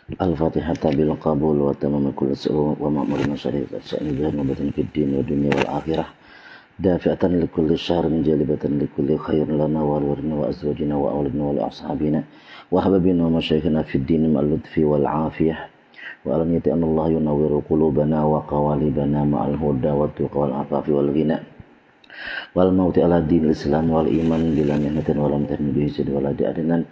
الفاتحة بالقبول وتمام كل سوء ومأمور مشاريع الشأن ظاهر وباطن في الدين والدنيا والآخرة دافعة لكل شر جالبة لكل خير لنا ولولدنا وأزواجنا وأولادنا ولأصحابنا وأحبابنا ومشايخنا في الدين مع اللطف والعافية وألنية أن الله ينور قلوبنا وقوالبنا مع الهدى والتقى والعفاف والغنى والموت على دين الإسلام والإيمان بلا مهنة ولا امتحان به سد ولا دعنا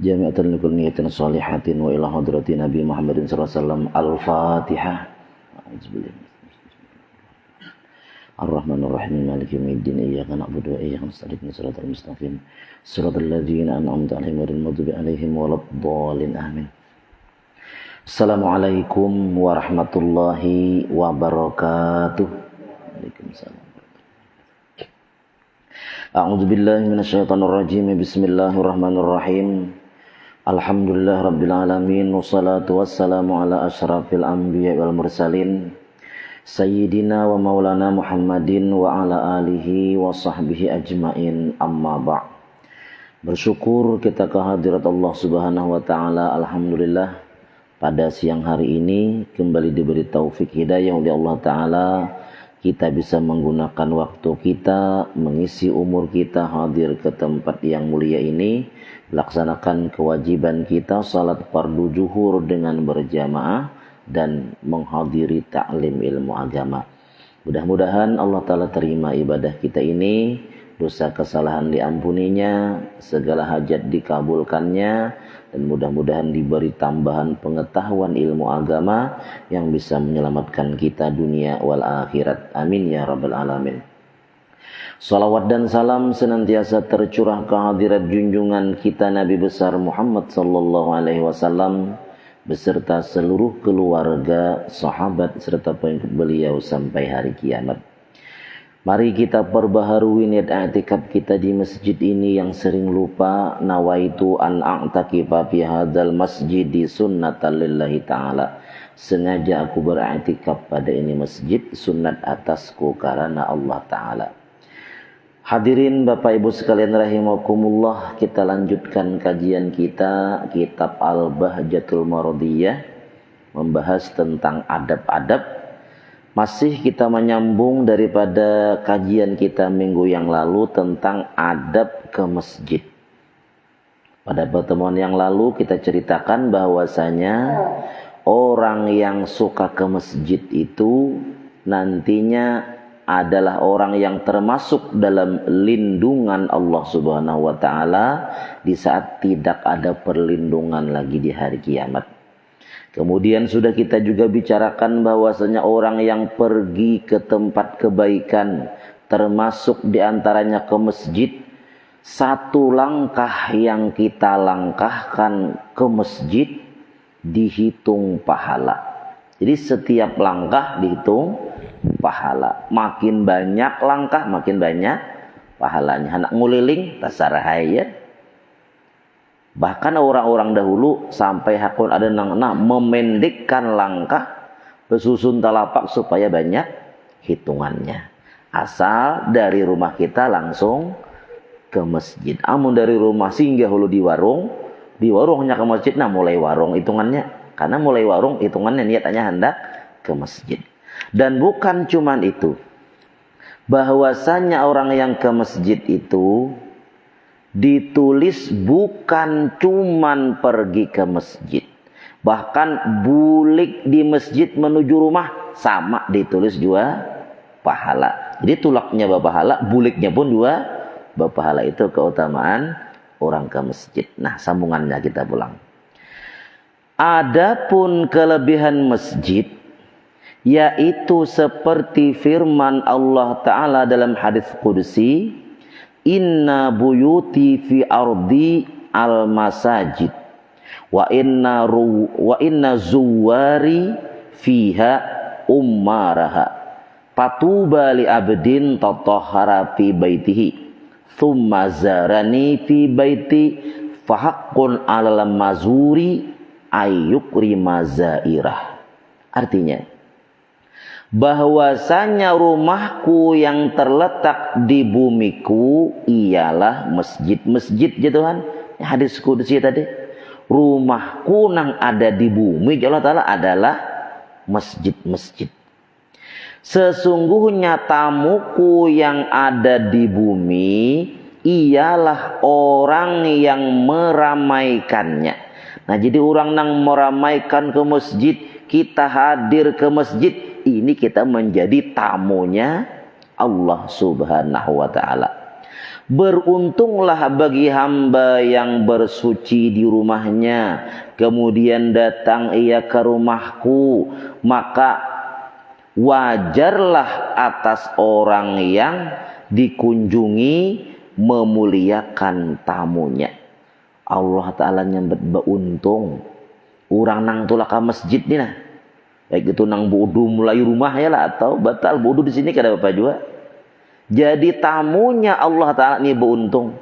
جامعة لكل نية صالحة وإلى حضرة نبي محمد صلى الله عليه وسلم الفاتحة. الرحمن الرحيم مالك يوم الدين إياك نعبد وإياك نستعين صراط المستقيم صراط الذين أنعمت عليهم غير المغضوب عليهم ولا الضالين آمين. Assalamualaikum warahmatullahi wabarakatuh. Waalaikumsalam. A'udzu billahi minasyaitonir rajim. Bismillahirrahmanirrahim. Alhamdulillah rabbil alamin wassalatu wassalamu ala asyrafil anbiya wal mursalin sayyidina wa maulana Muhammadin wa ala alihi wa sahbihi ajmain, amma ba'. Bersyukur kita kehadirat Allah Subhanahu wa taala. Alhamdulillah pada siang hari ini kembali diberi taufik hidayah oleh Allah taala, kita bisa menggunakan waktu kita, mengisi umur kita hadir ke tempat yang mulia ini, melaksanakan kewajiban kita salat fardu zuhur dengan berjamaah dan menghadiri ta'lim ilmu agama. Mudah-mudahan Allah taala terima ibadah kita ini, dosa kesalahan diampuninya, segala hajat dikabulkannya, dan mudah-mudahan diberi tambahan pengetahuan ilmu agama yang bisa menyelamatkan kita dunia wal akhirat. Amin ya rabbal alamin. Salawat dan salam senantiasa tercurah ke hadirat junjungan kita Nabi besar Muhammad sallallahu alaihi wasallam beserta seluruh keluarga, sahabat serta pengikut beliau sampai hari kiamat. Mari kita perbaharui niat i'tikaf kita di masjid ini yang sering lupa. Nawaitu an a'takifa fi hadzal masjidi sunnatan lillahi ta'ala. Sengaja aku beriktikaf pada ini masjid, sunat atasku karena Allah Ta'ala. Hadirin Bapak Ibu sekalian rahimakumullah, kita lanjutkan kajian kita kitab Al-Bahjatul Maradiyah, membahas tentang adab-adab. Masih kita menyambung daripada kajian kita minggu yang lalu tentang adab ke masjid. Pada pertemuan yang lalu kita ceritakan bahwasanya orang yang suka ke masjid itu nantinya adalah orang yang termasuk dalam lindungan Allah Subhanahu wa taala di saat tidak ada perlindungan lagi di hari kiamat. Kemudian sudah kita juga bicarakan bahwasanya orang yang pergi ke tempat kebaikan, termasuk diantaranya ke masjid, satu langkah yang kita langkahkan ke masjid dihitung pahala. Jadi setiap langkah dihitung pahala. Makin banyak langkah, makin banyak pahalanya. Anak nguliling tasarahaya. Bahkan orang-orang dahulu sampai hakun ada nang memendekkan langkah besusun talapak supaya banyak hitungannya. Asal dari rumah kita langsung ke masjid. Amun dari rumah singgah hulu di warungnya ke masjid, nah mulai warung hitungannya. Karena mulai warung hitungannya niatnya hendak ke masjid. Dan bukan cuman itu. Bahwasanya orang yang ke masjid itu ditulis bukan cuman pergi ke masjid, bahkan bulik di masjid menuju rumah sama ditulis juga pahala. Jadi tulaknya berpahala, buliknya pun juga berpahala. Itu keutamaan orang ke masjid. Nah, sambungannya kita pulang. Adapun kelebihan masjid, yaitu seperti firman Allah Ta'ala dalam hadis qudsi, inna buyuti fi ardi al masajid wa inna zuwari fiha ummaraha patuba li abdin tatahhara fi baitihi thumma zarani fi baiti fahaqqun alal mazuri ayyukrima zairah. Artinya bahwasanya rumahku yang terletak di bumiku ialah masjid. Masjid ya Tuhan, hadis qudsi tadi. rumahku nang ada di bumi Allah Ta'ala adalah masjid-masjid. Sesungguhnya tamuku yang ada di bumi ialah orang yang meramaikannya. Nah, jadi orang nang meramaikan ke masjid, kita hadir ke masjid, ini kita menjadi tamunya Allah Subhanahu wa Ta'ala. Beruntunglah bagi hamba yang bersuci di rumahnya, kemudian datang ia ke rumahku, maka wajarlah atas orang yang dikunjungi memuliakan tamunya. Allah Ta'ala nyambet beruntung orang nang tulah ke masjid ni nah, baik itu nang bodoh mulai rumah ya lah, atau batal bodoh di sini kada apa juga. Jadi tamunya Allah Ta'ala ini beruntung.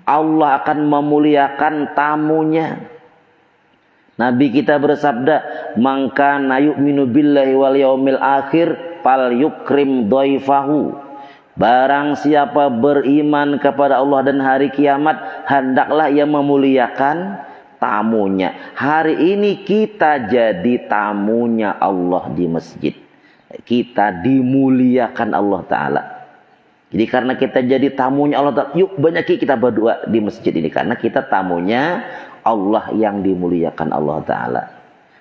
Allah akan memuliakan tamunya. Nabi kita bersabda, "Man kana yu'minu billahi wal yaumil akhir fal yukrim dhaifahu." Barang siapa beriman kepada Allah dan hari kiamat, hendaklah ia memuliakan tamunya. Hari ini kita jadi tamunya Allah di masjid. Kita dimuliakan Allah Ta'ala. Jadi karena kita jadi tamunya Allah Ta'ala, yuk banyak kita berdoa di masjid ini. Karena kita tamunya Allah yang dimuliakan Allah Ta'ala.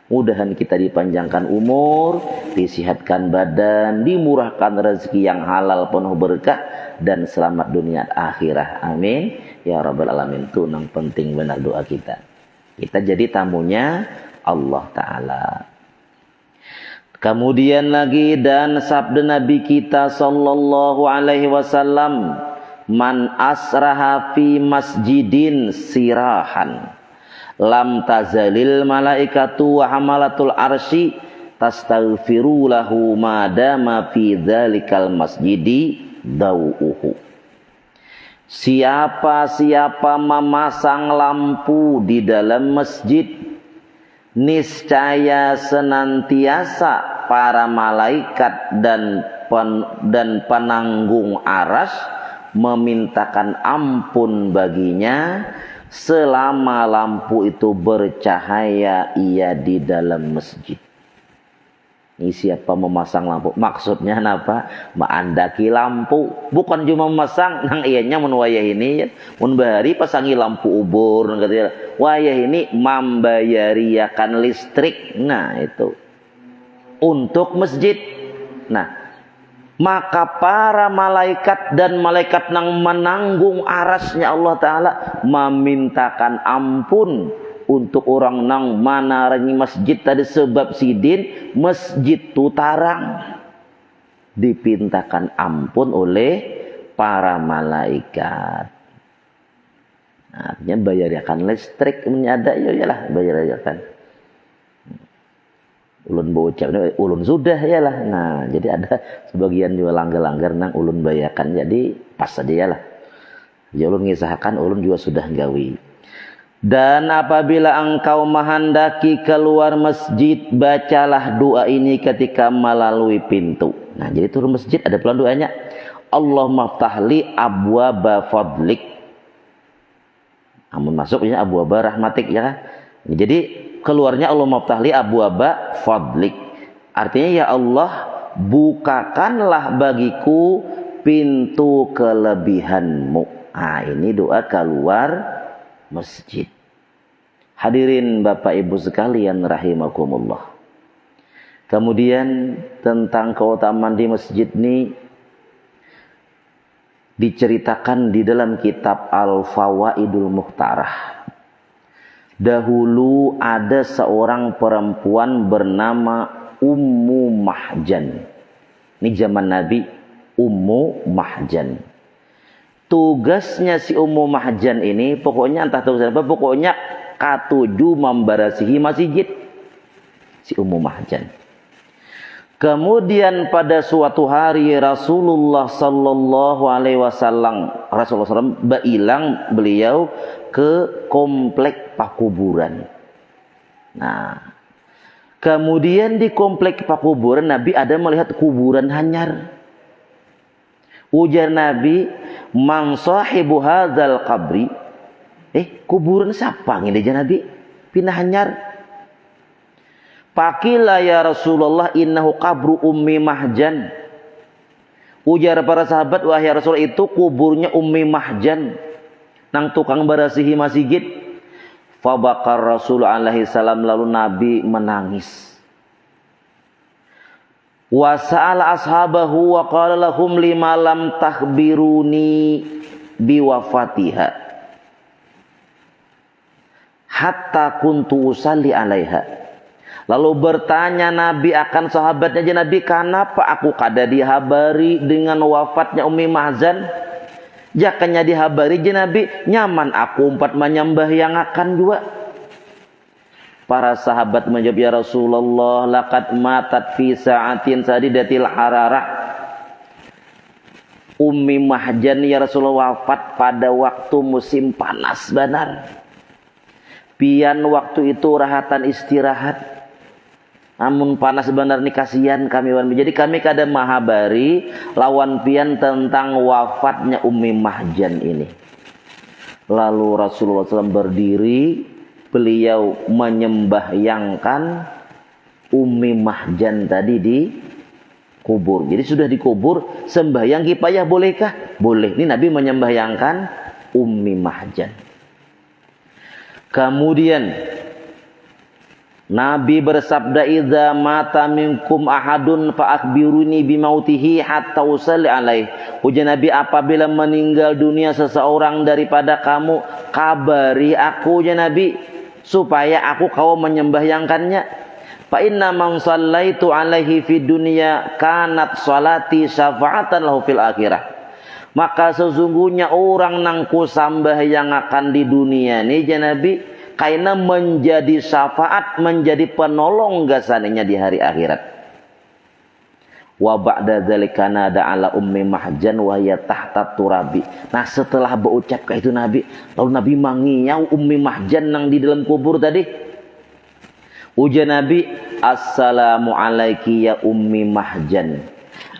Mudahan kita dipanjangkan umur, disihatkan badan, dimurahkan rezeki yang halal penuh berkah, dan selamat dunia akhirah. Amin. Ya Rabbal Alamin. Itu yang penting benar doa kita. Kita jadi tamunya Allah Ta'ala. Kemudian lagi, dan sabda Nabi kita sallallahu alaihi wasallam, "Man asraha fi masjidin sirahan, lam tazalil malaikatu wa hamalatul arsy tastaghfiru lahu madama fi dzalikal masjidi dau'uhu." Siapa memasang lampu di dalam masjid, niscaya senantiasa para malaikat dan penanggung aras memintakan ampun baginya selama lampu itu bercahaya ia di dalam masjid. Ini siapa memasang lampu? Maksudnya apa? Maandaki lampu. Bukan cuma memasang, nang ianya mun wayah ini ya. Mun bahari pasangi lampu ubur, wayah ini membayariakan listrik. Nah, itu untuk masjid. Nah, maka para malaikat dan malaikat nang menanggung arasnya Allah Ta'ala memintakan ampun untuk orang nang manarangi masjid tadi, sebab sidin masjid tu tarang, dipintakan ampun oleh para malaikat. Nah, artinya bayarkan listrik menyada ya lah, bayarkan. Ulun bocah, ulun sudah ya lah. Nah, jadi ada sebagian juga langgar-langgar nang ulun bayarkan, jadi pas saja ya lah. Ya ulun ngisahkan, ulun juga sudah gawi. Dan apabila engkau menghendaki keluar masjid, bacalah doa ini ketika melalui pintu. Nah, jadi turun masjid ada pula doanya. Allahumma ftahli abwaba fadlik. Amun masuknya abwaba rahmatik ya kan. Jadi keluarnya Allahumma ftahli abwaba fadlik. Artinya ya Allah, bukakanlah bagiku pintu kelebihanmu. Nah, ini doa keluar masjid. Hadirin Bapak Ibu sekalian rahimakumullah. Kemudian tentang keutamaan di masjid ini diceritakan di dalam kitab Al-Fawaidul Mukhtarah. Dahulu ada seorang perempuan bernama Ummu Mahjan. Ini zaman Nabi, Ummu Mahjan. Tugasnya si Ummu Mahjan ini, pokoknya entah tugas apa, pokoknya katuju membarasihi masjid. Si Ummu Mahjan. Kemudian pada suatu hari Rasulullah sallallahu alaihi wasallam, Rasulullah SAW bailang beliau ke komplek pakuburan. Nah, kemudian di komplek pakuburan Nabi ada melihat kuburan hanyar. Ujar Nabi, "Man sahibu hadzal qabri?" Kuburan siapa ini dia Nabi? pindah anyar. Pakila ya Rasulullah innahu qabru ummi Mahjan. Ujar para sahabat, wahai Rasul, itu kuburnya Ummi Mahjan nang tukang barasihi masjid. Fabakar Rasul alaihi salam, lalu Nabi menangis. Wa sa'ala ashabahu wa qala lahum lima lam takhbiruni biwafatiha hatta kuntu usalli alaiha. Lalu bertanya Nabi akan sahabatnya, "Ya Nabi, kenapa aku kada dihabari dengan wafatnya Ummi Mahjan?" Jakanya dihabari ya Nabi, nyaman aku umpat menyembah yang akan juga. Para sahabat menjawab, "Ya Rasulullah, laqad matat fi sa'atin sadidatil hararah." Ummi Mahjan ya Rasulullah wafat pada waktu musim panas benar. Pian waktu itu rahatan istirahat. Amun panas benar nih, kasihan kami. Jadi kami kada mahabari lawan pian tentang wafatnya Ummi Mahjan ini. Lalu Rasulullah SAW berdiri, beliau menyembahyangkan Ummi Mahjan tadi di kubur. Jadi sudah dikubur, sembahyang kipayah bolehkah? Boleh. Ini Nabi menyembahyangkan Ummi Mahjan. Kemudian Nabi bersabda, "Idza mata minkum ahadun fa akhbiruni bimautihi hatta usalli alaih." Ujar Nabi, apabila meninggal dunia seseorang daripada kamu, kabari aku ya Nabi, supaya aku kau menyembahyangkannya. Fa inna man sallaitu alaihi fid dunya kanat salati syafa'atan lahu fil akhirah. Maka sesungguhnya orang nang ku sambahyangkan di dunia ini ya Nabi, karena menjadi syafaat, menjadi penolong gasaninya di hari akhirat. Wa ba'da dzalika nada ala Ummi Mahjan wa hiya tahta turabi. Nah, setelah berucap ke itu Nabi, lalu Nabi mangiau Ummi Mahjan nang di dalam kubur tadi. Ujar Nabi, "Assalamu alayki ya Ummi Mahjan.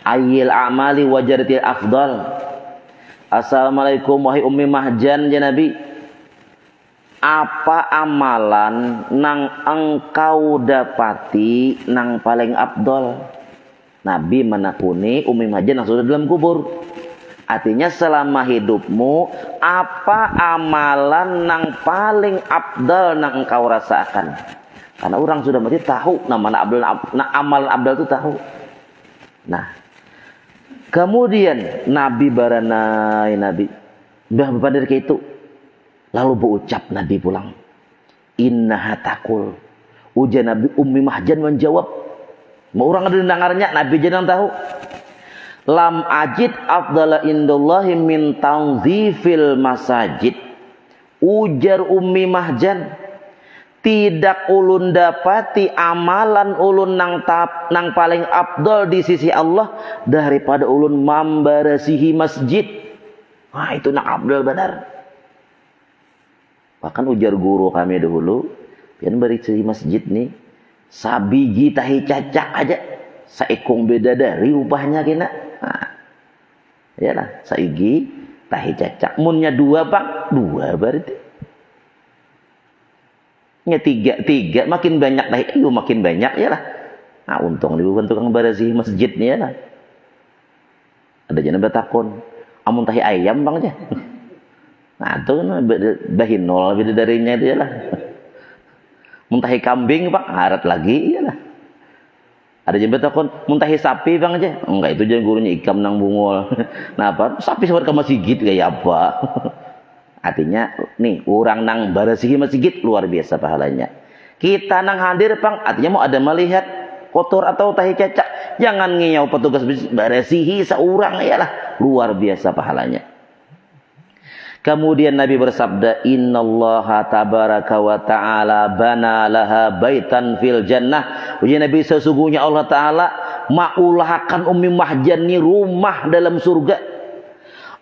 Ayyil a'mali wajaratil afdal." Assalamualaikum wahai Ummi Mahjan ya Nabi. Apa amalan nang engkau dapati nang paling abdol? Nabi menakuni Ummi Mahjan yang sudah dalam kubur. Artinya selama hidupmu, apa amalan nang paling abdol nang engkau rasakan? Karena orang sudah mati tahu nama abdol, amalan abdol itu tahu. Nah, kemudian Nabi baranai Nabi bapak dari itu. Lalu berucap Nabi pulang, "Innaha taqul." Ujar Nabi, Ummi Mahjan menjawab, mau orang ada dengarnya, Nabi jangan tahu. "Lam ajid afdala indallahi min tanzifil masajid." Ujar Ummi Mahjan, tidak ulun dapati amalan ulun nang paling afdal di sisi Allah daripada ulun mambarasihi masjid. Wah, itu nang afdal benar. Bahkan ujar guru kami dahulu, pian berisi masjid nih, sabigi tahi cacak aja, saikung beda dari upahnya kena. Nah, iyalah, saigi tahi cacak. Munnya dua bang, dua berarti. Nya tiga, makin banyak tahi, makin banyak ya lah. Nah, untung dibuat tukang berisi masjid nih ya lah. Ada jangan bertakon, amun tahi ayam bang aja. Nah itu bahin nol beda darinya itu ya lah. Muntahi kambing pak, harat lagi ya lah. Ada jembet takon, muntahi sapi bang aja. Enggak, itu jangan gurunya ikam nang bungol. Nah apa? Sapi seperti masjid kayak apa? Artinya nih orang nang barasihi masjid luar biasa pahalanya. Kita nang hadir bang, artinya mau ada melihat kotor atau tahi cacak, jangan ngiyau petugas barasihi seorang ya lah, luar biasa pahalanya. Kemudian Nabi bersabda, "Innallaha tabaraka wa ta'ala bana laha baitan fil jannah." Ujian Nabi, sesungguhnya Allah Ta'ala maulahkan Ummi Mahjan ni rumah dalam surga.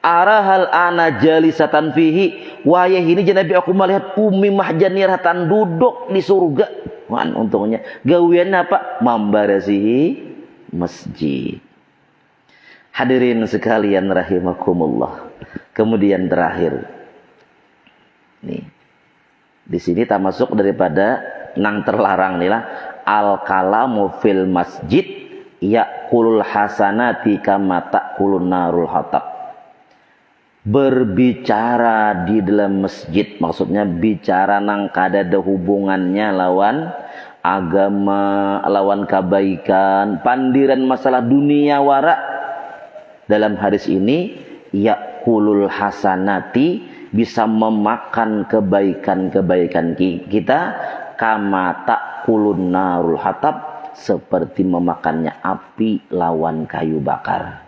Arahal ana jalisatan fihi. Wayah ini Nabi, aku melihat Ummi Mahjan ni ratan duduk di surga. Wan, untungnya gawian apa? Mambarasihi masjid. Hadirin sekalian rahimakumullah. Kemudian terakhir, nih, Di sini termasuk daripada nang terlarang nih lah, al kalamu fil masjid yaqulul hasanati kama taqulun narul hatab. Berbicara di dalam masjid, maksudnya bicara nang kada ada hubungannya lawan agama, lawan kebaikan, pandiran masalah dunia wara. Dalam hadis ini yaqulul hasanati, bisa memakan kebaikan-kebaikan kita, kama taqulun narul hatab, seperti memakannya api lawan kayu bakar.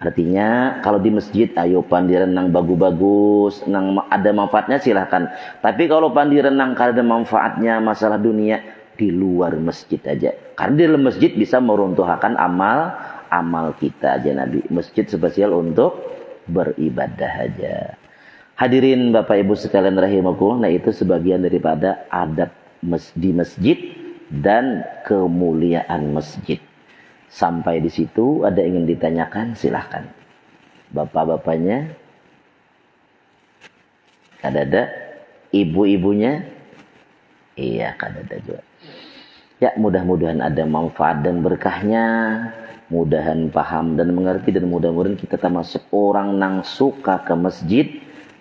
Artinya kalau di masjid ayo pandiran nang bagus-bagus, nang ada manfaatnya silahkan. Tapi kalau pandiran nang kada ada manfaatnya masalah dunia, di luar masjid aja. Karena di dalam masjid bisa meruntuhkan amal kita aja Nabi. Masjid spesial untuk beribadah aja. Hadirin Bapak Ibu sekalian rahimakumullah, nah itu sebagian daripada adab di masjid dan kemuliaan masjid. Sampai di situ ada ingin ditanyakan, silahkan. Bapak-bapaknya ada, ibu-ibunya, iya ada juga. Ya mudah-mudahan ada manfaat dan berkahnya, mudahan paham dan mengerti, dan mudah-mudahan kita termasuk orang yang suka ke masjid,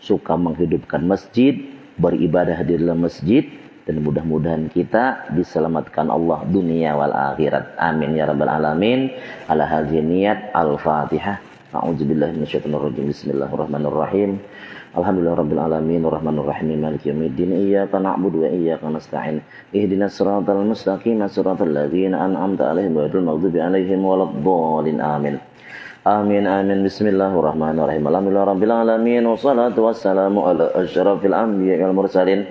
suka menghidupkan masjid, beribadah di dalam masjid, dan mudah-mudahan kita diselamatkan Allah dunia wal akhirat. Amin ya rabbal alamin. Ala hadhihi niyat al-Fatihah. A'udzubillahi minasyaitonir rajim. Bismillahirrahmanirrahim. Alhamdulillahirabbil alamin arrahmanir rahim maliki yaumiddin iyyaka na'budu wa iyyaka nasta'in ihdinas siratal mustaqim siratal ladzina an'amta 'alaihim ghairil maghdubi 'alaihim waladdallin amin. Amin amin. Bismillahirrahmanirrahim. Alhamdulillahirabbil alamin wassalatu wassalamu ala asyrafil anbiya'i wal mursalin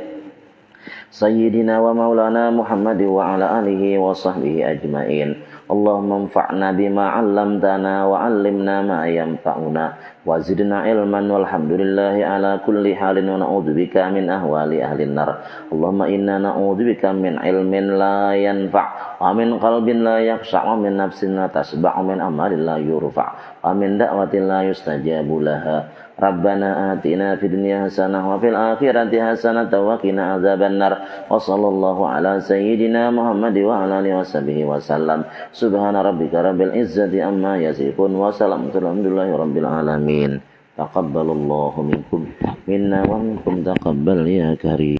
sayyidina wa maulana Muhammad wa ala alihi wa sahbihi ajmain. Allahumma anfa'na bima 'allamtana wa 'allimna ma yanfa'una wa zidna ilman walhamdulillahi ala kulli halin wa na'udzubika min ahwali ahlin nar. Allahumma inna na'udzubika min ilmin la yanfa' wa min qalbin la yakhsha' wa min nafsin la tasba' wa min amalin la yurfa' wa min da'watin la yustajabu laha. Rabbana atina fid dunya hasanah wa fil akhirati hasanah wa qina azabannar. Wa sallallahu ala sayyidina Muhammad wa ala alihi washabihi wasallam. Subhana rabbika rabbil izzati amma yasifun wa salamun alhamdulillahi rabbil alamin. Taqabbalallahu minkum minna wa minkum taqabbal ya karim.